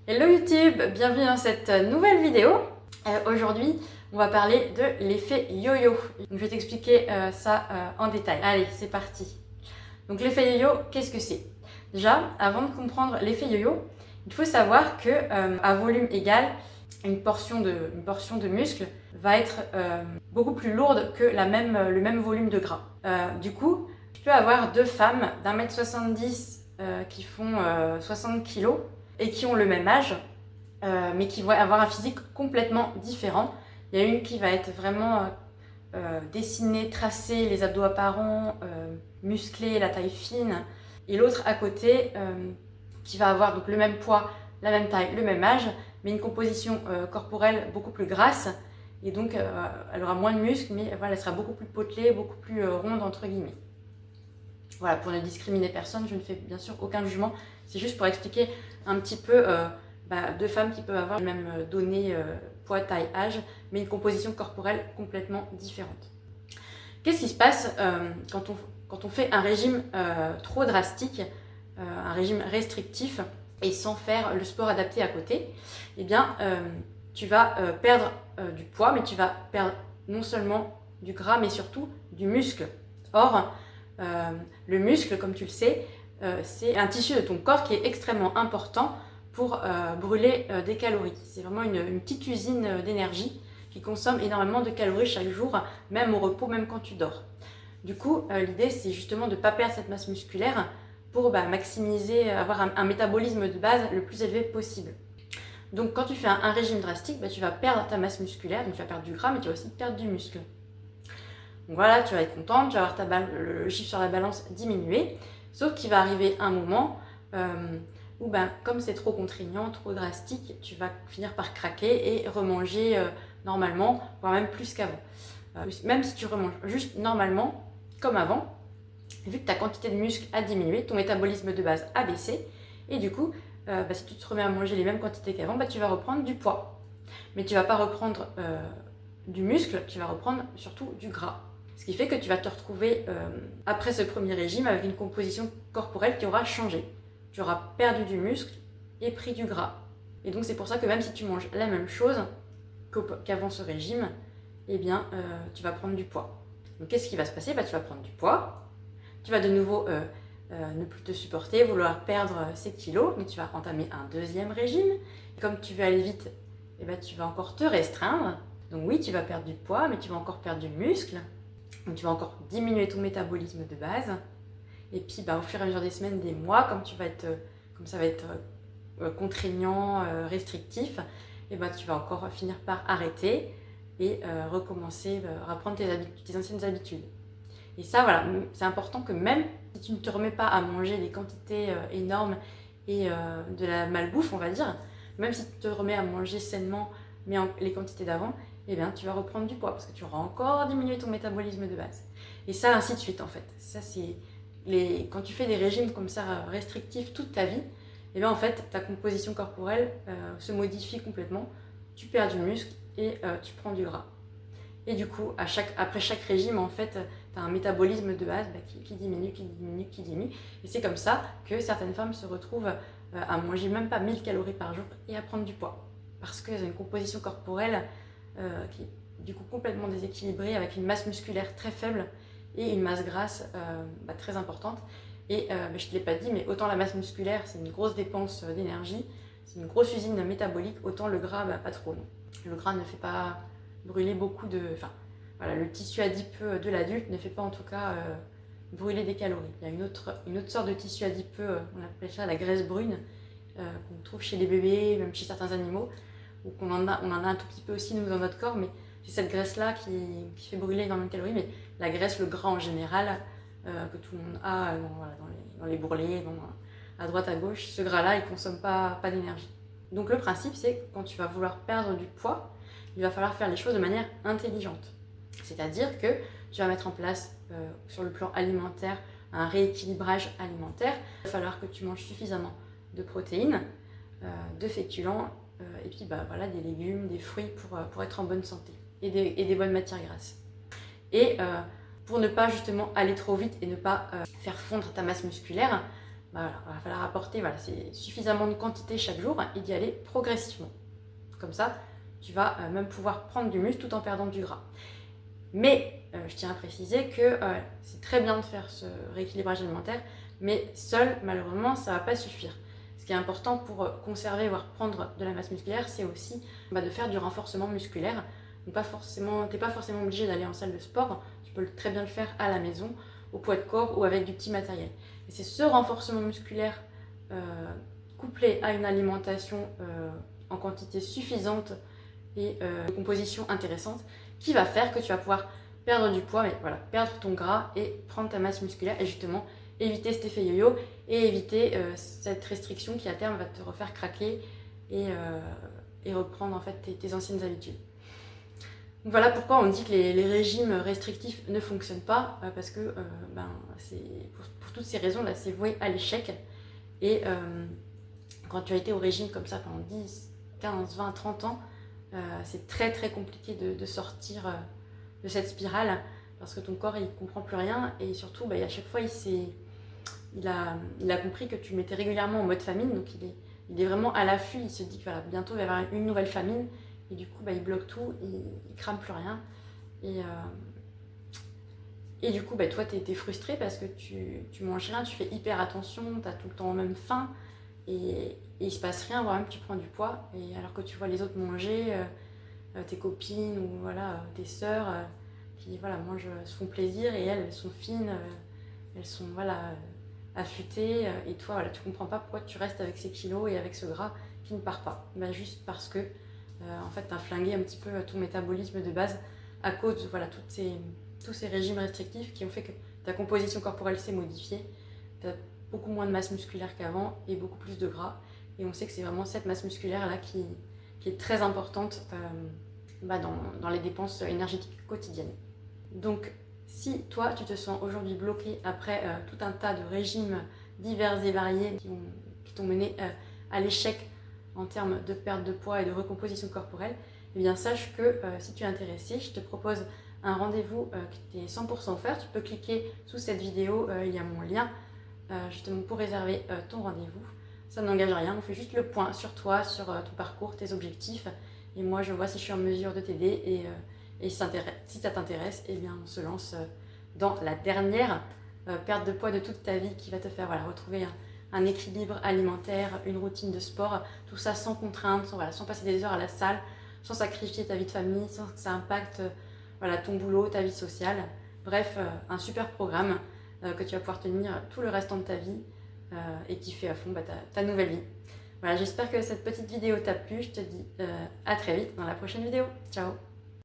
Hello YouTube, bienvenue dans cette nouvelle vidéo. Aujourd'hui, on va parler de l'effet yo-yo. Je vais t'expliquer ça en détail. Allez, c'est parti. Donc l'effet yo-yo, qu'est-ce que c'est? Déjà, avant de comprendre l'effet yo-yo, il faut savoir que à volume égal, une portion de muscle va être beaucoup plus lourde que le même volume de gras. Du coup, tu peux avoir deux femmes d'1m70 qui font 60 kg et qui ont le même âge, mais qui vont avoir un physique complètement différent. Il y a une qui va être vraiment dessinée, tracée, les abdos apparents, musclée, la taille fine, et l'autre à côté qui va avoir donc le même poids, la même taille, le même âge, mais une composition corporelle beaucoup plus grasse, et donc elle aura moins de muscles, mais voilà, elle sera beaucoup plus potelée, beaucoup plus ronde entre guillemets. Voilà, pour ne discriminer personne, je ne fais bien sûr aucun jugement, c'est juste pour expliquer un petit peu deux femmes qui peuvent avoir les mêmes données, poids, taille, âge, mais une composition corporelle complètement différente. Qu'est-ce qui se passe quand on fait un régime trop drastique, un régime restrictif, et sans faire le sport adapté à côté? Eh bien, tu vas perdre du poids, mais tu vas perdre non seulement du gras, mais surtout du muscle. Or, le muscle, comme tu le sais, c'est un tissu de ton corps qui est extrêmement important pour brûler des calories. C'est vraiment une petite usine d'énergie qui consomme énormément de calories chaque jour, même au repos, même quand tu dors. Du coup, l'idée, c'est justement de ne pas perdre cette masse musculaire pour maximiser, avoir un métabolisme de base le plus élevé possible. Donc quand tu fais un régime drastique, tu vas perdre ta masse musculaire, donc tu vas perdre du gras, mais tu vas aussi perdre du muscle. Donc voilà, tu vas être contente, tu vas avoir le chiffre sur la balance diminuer, sauf qu'il va arriver un moment où comme c'est trop contraignant, trop drastique, tu vas finir par craquer et remanger normalement, voire même plus qu'avant. Même si tu remanges juste normalement, comme avant, vu que ta quantité de muscle a diminué, ton métabolisme de base a baissé, et du coup, si tu te remets à manger les mêmes quantités qu'avant, tu vas reprendre du poids. Mais tu ne vas pas reprendre du muscle, tu vas reprendre surtout du gras. Ce qui fait que tu vas te retrouver après ce premier régime avec une composition corporelle qui aura changé. Tu auras perdu du muscle et pris du gras. Et donc c'est pour ça que même si tu manges la même chose qu'avant ce régime, eh bien tu vas prendre du poids. Donc qu'est-ce qui va se passer? Tu vas prendre du poids, tu vas de nouveau ne plus te supporter, vouloir perdre ces kilos, mais tu vas entamer un deuxième régime. Et comme tu veux aller vite, tu vas encore te restreindre. Donc oui, tu vas perdre du poids, mais tu vas encore perdre du muscle. Donc tu vas encore diminuer ton métabolisme de base. Et puis au fur et à mesure des semaines, des mois, comme ça va être contraignant, restrictif, tu vas encore finir par arrêter et recommencer, reprendre tes anciennes habitudes. Et ça, voilà, c'est important que même si tu ne te remets pas à manger des quantités énormes et de la malbouffe, on va dire, même si tu te remets à manger sainement, mais les quantités d'avant, tu vas reprendre du poids parce que tu auras encore diminué ton métabolisme de base. Et ça, ainsi de suite, en fait. Ça, c'est quand tu fais des régimes comme ça, restrictifs toute ta vie, en fait, ta composition corporelle se modifie complètement. Tu perds du muscle et tu prends du gras. Et du coup, après chaque régime, en fait, tu as un métabolisme de base qui diminue, qui diminue, qui diminue. Et c'est comme ça que certaines femmes se retrouvent à manger même pas 1000 calories par jour et à prendre du poids. Parce qu'elles ont une composition corporelle qui est du coup complètement déséquilibrée, avec une masse musculaire très faible et une masse grasse très importante. Et je ne te l'ai pas dit, mais autant la masse musculaire, c'est une grosse dépense d'énergie, c'est une grosse usine métabolique, autant le gras, pas trop. Non. Le gras ne fait pas brûler beaucoup de... Enfin, voilà, le tissu adipeux de l'adulte ne fait pas en tout cas brûler des calories. Il y a une autre sorte de tissu adipeux, on appelle ça la graisse brune, qu'on trouve chez les bébés, même chez certains animaux, ou on en a un tout petit peu aussi nous dans notre corps, mais c'est cette graisse-là qui fait brûler énormément de calories, mais la graisse, le gras en général, que tout le monde a dans les bourrelets, à droite, à gauche, ce gras-là, il ne consomme pas d'énergie. Donc le principe, c'est que quand tu vas vouloir perdre du poids, il va falloir faire les choses de manière intelligente. C'est-à-dire que tu vas mettre en place, sur le plan alimentaire, un rééquilibrage alimentaire. Il va falloir que tu manges suffisamment de protéines, de féculents, et puis des légumes, des fruits pour être en bonne santé, et des bonnes matières grasses. Et pour ne pas justement aller trop vite et ne pas faire fondre ta masse musculaire, voilà, il va falloir apporter c'est suffisamment de quantité chaque jour et d'y aller progressivement. Comme ça, tu vas même pouvoir prendre du muscle tout en perdant du gras. Mais je tiens à préciser que c'est très bien de faire ce rééquilibrage alimentaire, mais seul, malheureusement, ça ne va pas suffire. Ce qui est important pour conserver, voire prendre de la masse musculaire, c'est aussi de faire du renforcement musculaire. Donc tu n'es pas forcément obligé d'aller en salle de sport, tu peux très bien le faire à la maison, au poids de corps ou avec du petit matériel. Et c'est ce renforcement musculaire couplé à une alimentation en quantité suffisante et de composition intéressante qui va faire que tu vas pouvoir perdre du poids, mais voilà, perdre ton gras et prendre ta masse musculaire et justement éviter cet effet yo-yo et éviter cette restriction qui à terme va te refaire craquer et reprendre en fait tes anciennes habitudes. Donc voilà pourquoi on dit que les régimes restrictifs ne fonctionnent pas, parce que c'est pour toutes ces raisons là, c'est voué à l'échec. Et quand tu as été au régime comme ça pendant 10, 15, 20, 30 ans, c'est très très compliqué de sortir de cette spirale parce que ton corps il comprend plus rien et surtout à chaque fois il a compris que tu mettais régulièrement en mode famine, donc il est vraiment à l'affût, il se dit que voilà, bientôt il va y avoir une nouvelle famine et du coup il bloque tout, il crame plus rien et du coup toi t'es frustré parce que tu manges rien, tu fais hyper attention, t'as tout le temps même faim et il se passe rien, voire même tu prends du poids et alors que tu vois les autres manger, tes copines ou voilà, tes sœurs qui mangent, se font plaisir et elles sont fines, elles sont affûtées et toi tu comprends pas pourquoi tu restes avec ces kilos et avec ce gras qui ne part pas. Juste parce que en fait tu as flingué un petit peu ton métabolisme de base à cause de tous ces régimes restrictifs qui ont fait que ta composition corporelle s'est modifiée, tu as beaucoup moins de masse musculaire qu'avant et beaucoup plus de gras et on sait que c'est vraiment cette masse musculaire là qui est très importante dans les dépenses énergétiques quotidiennes. Donc si toi tu te sens aujourd'hui bloqué après tout un tas de régimes divers et variés qui t'ont mené à l'échec en termes de perte de poids et de recomposition corporelle, eh bien sache que si tu es intéressé, je te propose un rendez-vous qui est 100% offert. Tu peux cliquer sous cette vidéo, il y a mon lien justement pour réserver ton rendez-vous. Ça n'engage à rien, on fait juste le point sur toi, sur ton parcours, tes objectifs. Et moi, je vois si je suis en mesure de t'aider. Et si ça t'intéresse, eh bien, on se lance dans la dernière perte de poids de toute ta vie qui va te faire retrouver un équilibre alimentaire, une routine de sport, tout ça sans contrainte, sans passer des heures à la salle, sans sacrifier ta vie de famille, sans que ça impacte ton boulot, ta vie sociale. Bref, un super programme que tu vas pouvoir tenir tout le restant de ta vie et qui fait à fond ta nouvelle vie. Voilà, j'espère que cette petite vidéo t'a plu. Je te dis à très vite dans la prochaine vidéo. Ciao!